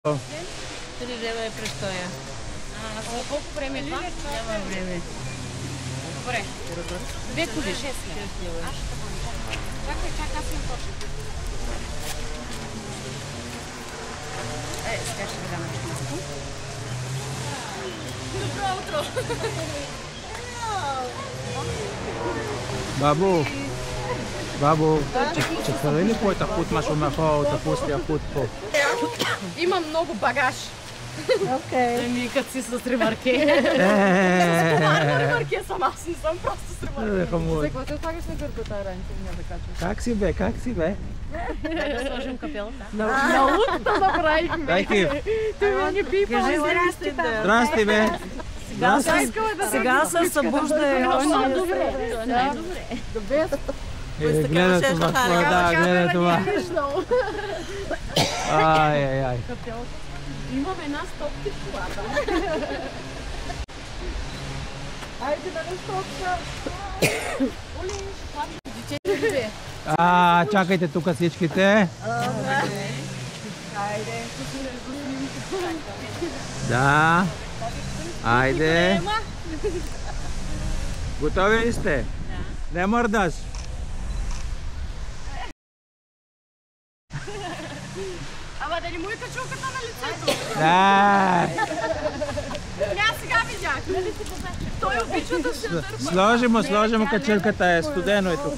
3 лева е престоя. Колко време е това? Няма време. Добре. 2 куди, 6 лева. Чакай, аз имам точно. Сега ще ви дам нещо. Добро утро! Бабо, че хвали ли по тахут машу махо, тахут тахут по? Имам много багаж. Окей. Еми, като си с ремарке. Ремарке съм, аз не съм просто с ремарке. Какво те слагаш на гърбата, Ранче, няма да качваш. Как си бе? Да сложим капелата. На утро направихме. Дай Кив. Ти ме не пипа. Кажи здрасти, да. Здрасти бе. Сега се събужда. Добре. Добре. Гледа това, гледа това. Ай. Имам една стопка в колата. Айде да не стопка. Оли, Чакайте тук всичките. Айде. Да. Айде. Готови ли сте? Не мърдаш. Ама да не му е качулката на лицето? Да. Сега видях. Той обича да се дърпа. Сложи му качулката, е студено е тук.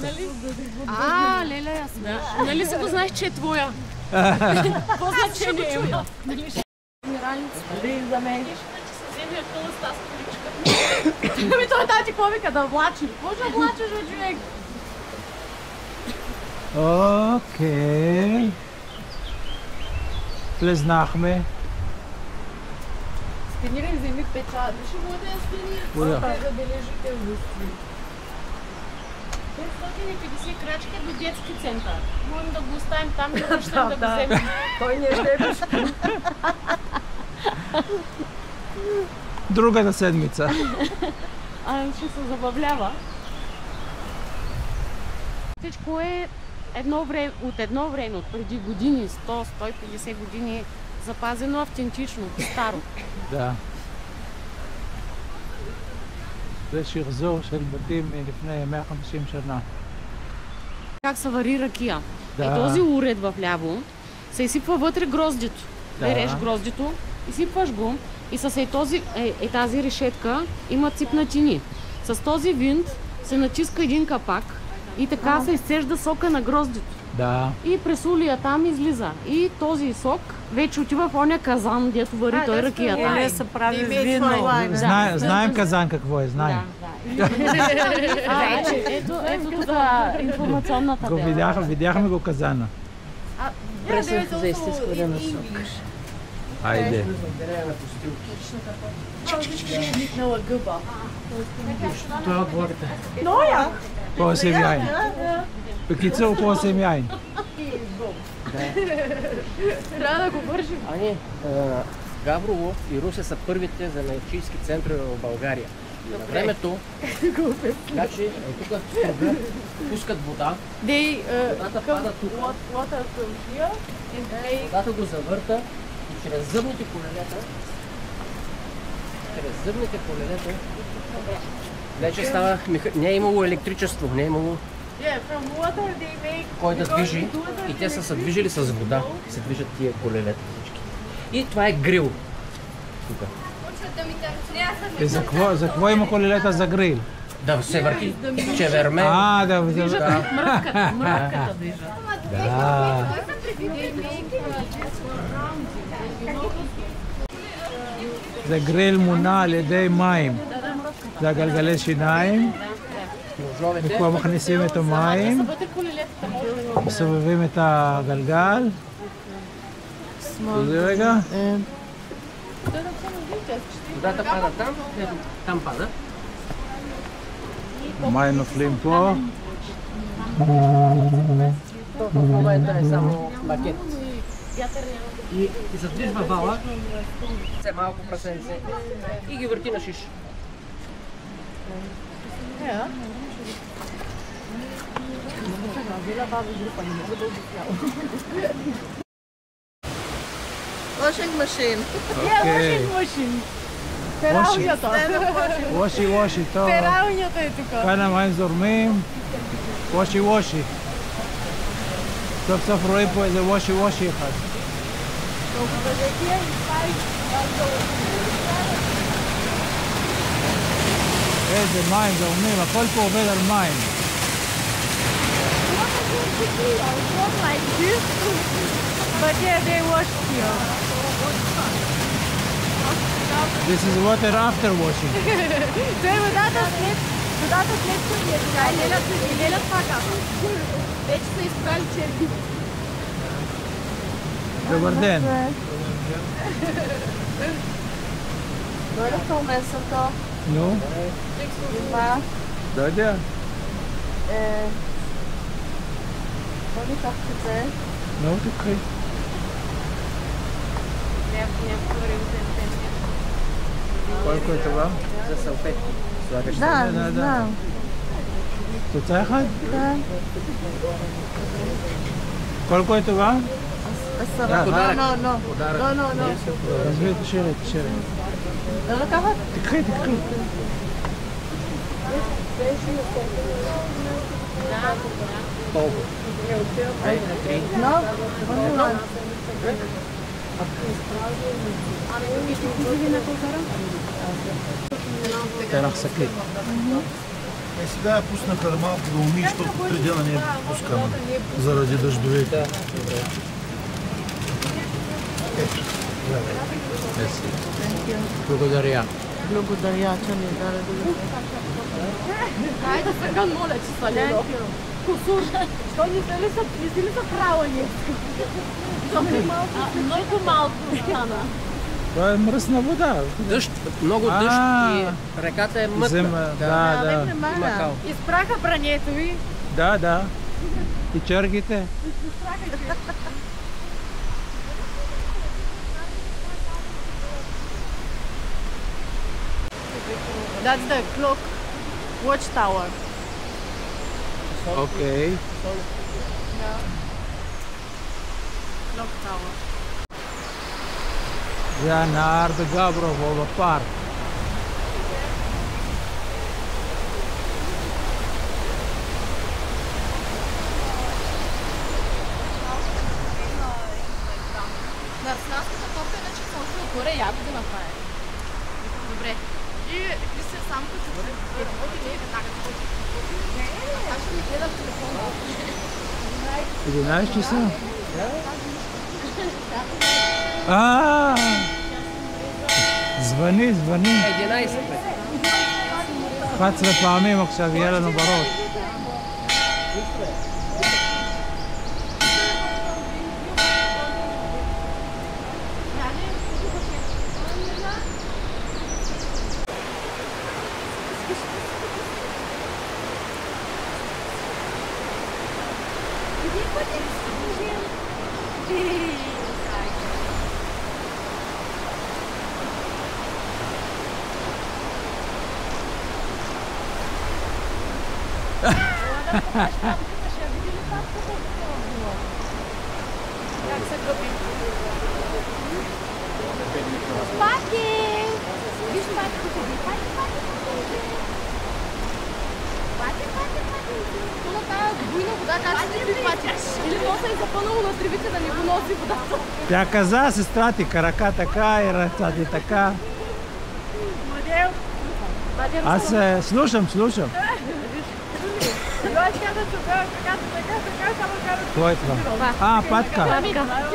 Леле, ясно. Нали си го знаеш, че е твоя? Какво значение има? Дали за мен? Ами той тати какво вика да влачи? Какво ще влачиш, бе, човек? Окей. Влезнахме. Сканирай, вземи печат. Ще го да я сканирай. Това да бележите връзки. 550 крачки до детски център. Можем да го оставим там и да щем да го вземем. Той не ще Другата седмица. Ще се забавлява. Всичко е от едно време, от преди години, 100-150 години, запазено автентично, старо. Да. זה שחזור של בתים לפני 150 שנה. Как се вари ракия? Да. Този уред в ляво се изсипва вътре гроздето. Береш гроздето, изсипваш го и с тази решетка има ципнатини. С този винт се натиска един капак и така се изцежда сока на гроздето. Да. И през улия там излиза. И този сок вече отива в оня казан, дето вари той ракията. Или се прави с вино. Знаем казан какво е, знаем. Ето тук информационната тема. Видяхме го казана. Пресен за изтискване сок. Айде. Никнала гъба. Това е отворите. Ноя! По-7 яйн. Пекицел по-7 яйн. Трябва да го вържим. Габрово и Русе са първите занаятчийски центрове в България. На времето, значи, тук пускат вода, водата пада тук, водата го завърта и чрез зъбните колелета, вече става, не е имало електричество, не е имало кой да движи и те са се движили с вода, се движат тия колелета всички. И това е грил. Тук. За какво има колелета за грил? Да се върти чеверме. Да. Мръвката движа. Да. זה גריל מונע על ידי מים. זה הגלגלי שיניים. ופה מכניסים את המים, מסובבים את הגלגל. תראי רגע. Водата пада там, там пада. המים נופלים פה. В момента е само макет. И задвижва вала, все малко прасенце и ги върти на шиш. Washing machine. Окей. Пералнята. וושי, טוב. Пералнята е тук. כאן המים זורמים. וושי. סוף סוף רואים פה איזה וושי אחד. איזה מים זורמים, הכל פה עובד על מים. But yeah, they wash here. This is water after washing. Това е водата след купието. Леля това казва. Вече са изправили черги. Добър ден. Дойде в месото. Ну, Това дойде. Дойде капките. Ну, такъй. Колко е това? За салфетки. Слагаш Да, да. знам. Тоца אחד? Да. Колко е това? Подарък. No. Развей, тишере. Да ръкават? Тикай. Колко? 2, 3. No. Терах сакли. Сега я пуснаха малко да умиш, защото преди да не е пускана заради дъждовете. Благодаря. Благодаря, че ми даде. Хайде сега, моля, че са лело. Косур, що не си ли са права нещо? Много малко стана. Това е мръсна вода. Дъжд, много дъжд и реката е мътна. Да. Има кал. Изпраха брането ви. Да. И чергите. That's the clock watchtower. Окей. Clock tower. זה הנהר בגברובו בפארק. Нарснанската топка иначе съм отгоре ягоди направи. Добре. И Кристия сам като работи не е така. Аз ще ми гледам телефона. 11 часа? звъни. 11 пъти. 11 פעמים עכשיו יהיה לנו בראש. Тя каза, сестра ти, крака така и ръца ти така. Аз слушам. Кой е това? Патка.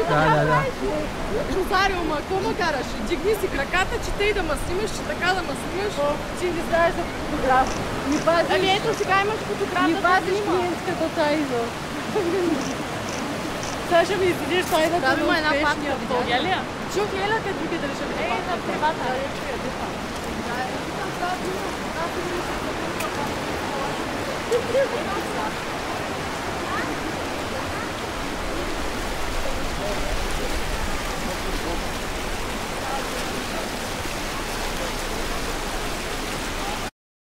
Да. Розариума, какво ме караш? Дигни си краката, че те и да ме снимаш, че така да ме снимаш. Ти не знаеш за фотограф. Ами ето сега имаш фотограф да снимаш. Клиентската тайна. Сега ще ми изгледаш тайната на успешния втор. Чух Еля като ви държа. На тревата. Thank you.